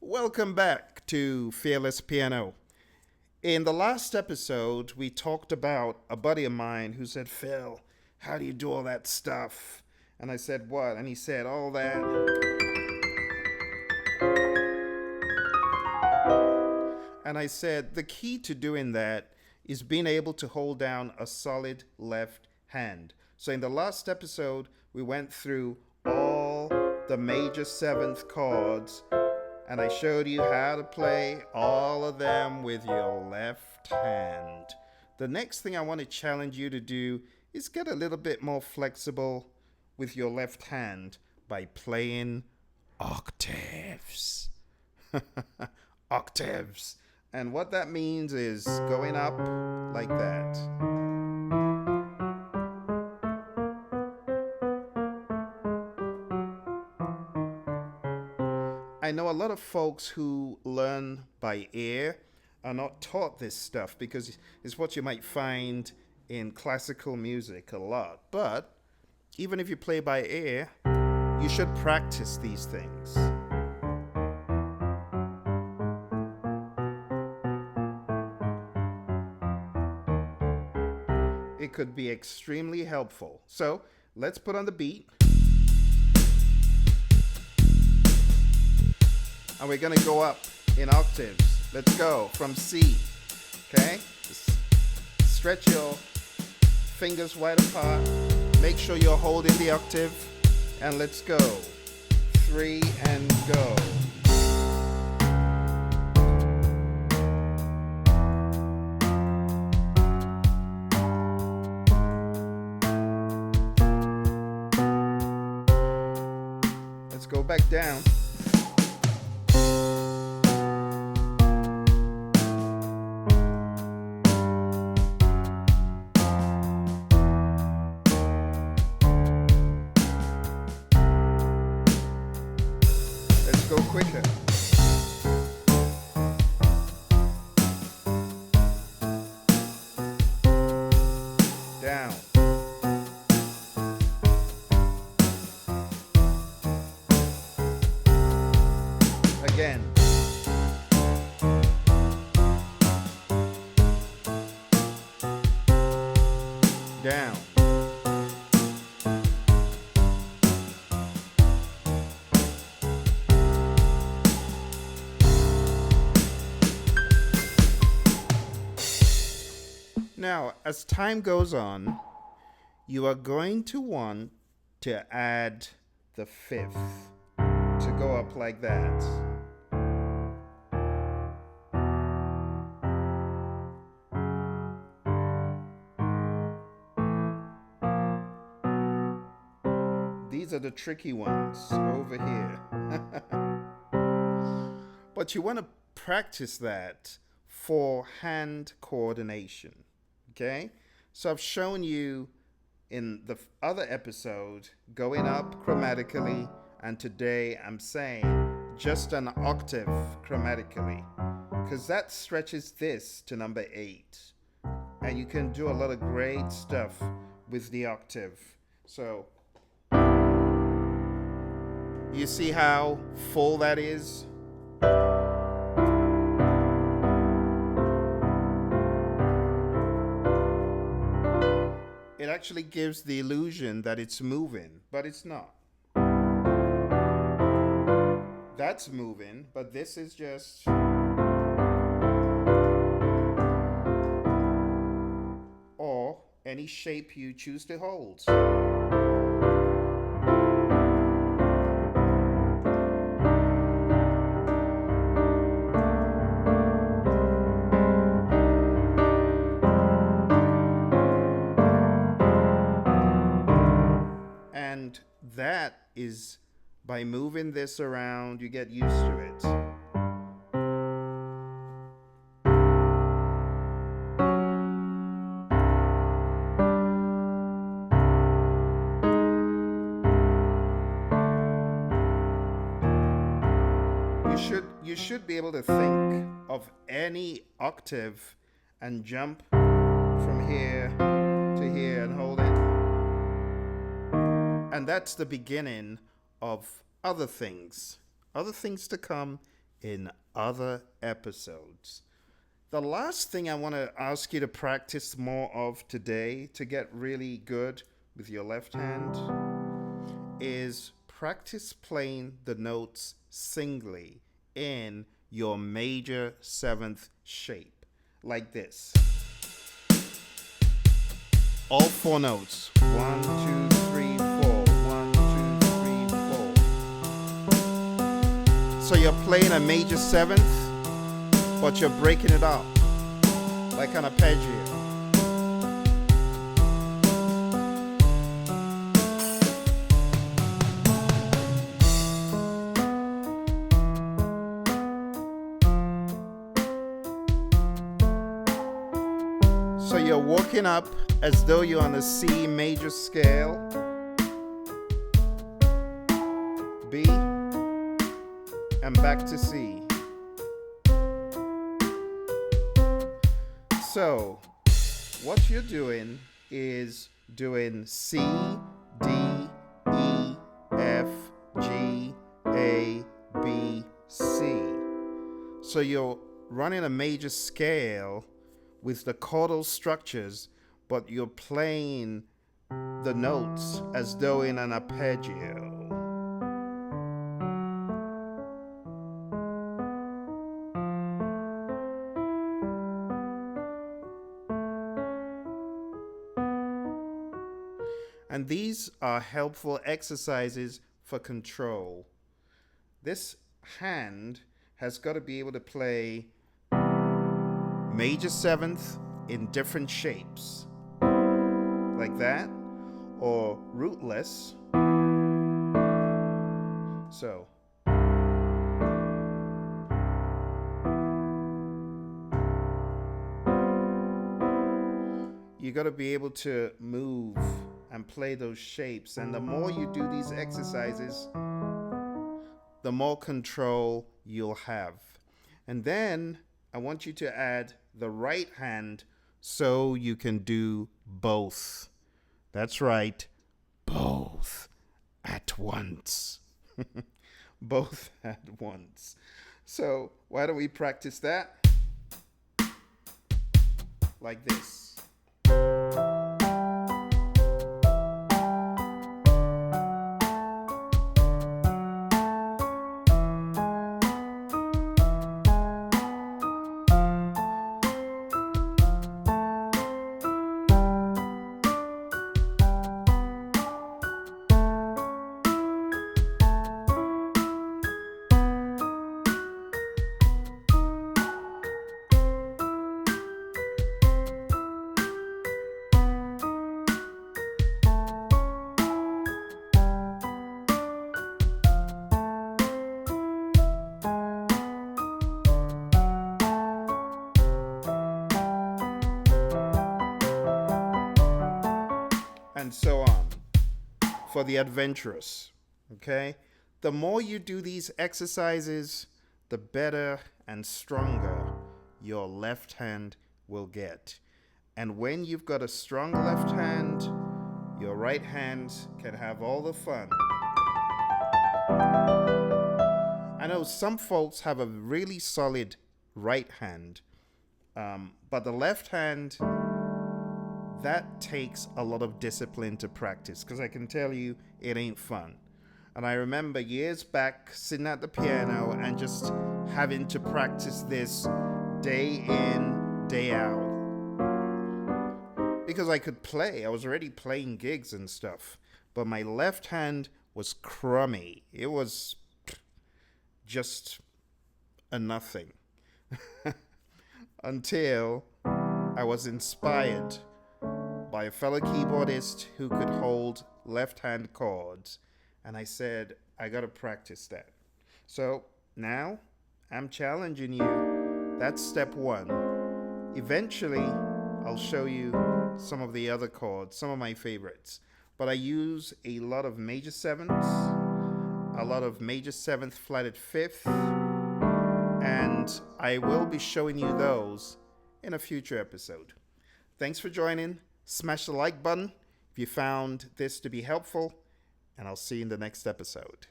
Welcome back to Fearless Piano. In the last episode, we talked about a buddy of mine who said, Phil, how do you do all that stuff? And I said, what? And he said, all that. And I said, the key to doing that is being able to hold down a solid left hand. So in the last episode, we went through all the major seventh chords, and I showed you how to play all of them with your left hand. The next thing I want to challenge you to do is get a little bit more flexible with your left hand by playing octaves. Octaves. And what that means is going up like that. I know a lot of folks who learn by ear are not taught this stuff because it's what you might find in classical music a lot. But even if you play by ear, you should practice these things. It could be extremely helpful. So let's put on the beat. And we're going to go up in octaves. Let's go from C. Okay? Just stretch your fingers wide apart. Make sure you're holding the octave. And let's go. 3 and go. Let's go back down. Go quicker. Down. Again. Down. Now, as time goes on, you are going to want to add the fifth to go up like that. These are the tricky ones over here. But you want to practice that for hand coordination. Okay, so I've shown you in the other episode going up chromatically, and today I'm saying just an octave chromatically, because that stretches this to number 8, and you can do a lot of great stuff with the octave. So you see how full that is? It actually gives the illusion that it's moving, but it's not. That's moving, but this is just... or any shape you choose to hold. And that is by moving this around, you get used to it. You should be able to think of any octave and jump from here to here and hold it. And that's the beginning of other things to come in other episodes. The last thing I want to ask you to practice more of today to get really good with your left hand is practice playing the notes singly in your major seventh shape, like this. All four notes. 1, 2, 3, 4. 1, 2, 3, 4. So you're playing a major seventh, but you're breaking it up like an arpeggio. So you're walking up as though you're on a C major scale, B, and back to C. So what you're doing is doing C, D, E, F, G, A, B, C. So you're running a major scale with the chordal structures, but you're playing the notes as though in an arpeggio. And these are helpful exercises for control. This hand has got to be able to play major seventh in different shapes, like that, or rootless. So you got to be able to move and play those shapes, and the more you do these exercises, the more control you'll have. And then I want you to add the right hand so you can do both. That's right, both at once. Both at once. So why don't we practice that? Like this. And so on for the adventurous. Okay? The more you do these exercises, the better and stronger your left hand will get. And when you've got a strong left hand, your right hand can have all the fun. I know some folks have a really solid right hand, but the left hand, that takes a lot of discipline to practice, because I can tell you it ain't fun. And I remember years back sitting at the piano and just having to practice this day in, day out. Because I could play. I was already playing gigs and stuff. But my left hand was crummy. It was just a nothing. Until I was inspired by a fellow keyboardist who could hold left-hand chords. And I said, I got to practice that. So now I'm challenging you. That's step one. Eventually, I'll show you some of the other chords, some of my favorites. But I use a lot of major sevenths, a lot of major seventh flatted fifth, and I will be showing you those in a future episode. Thanks for joining. Smash the like button if you found this to be helpful, and I'll see you in the next episode.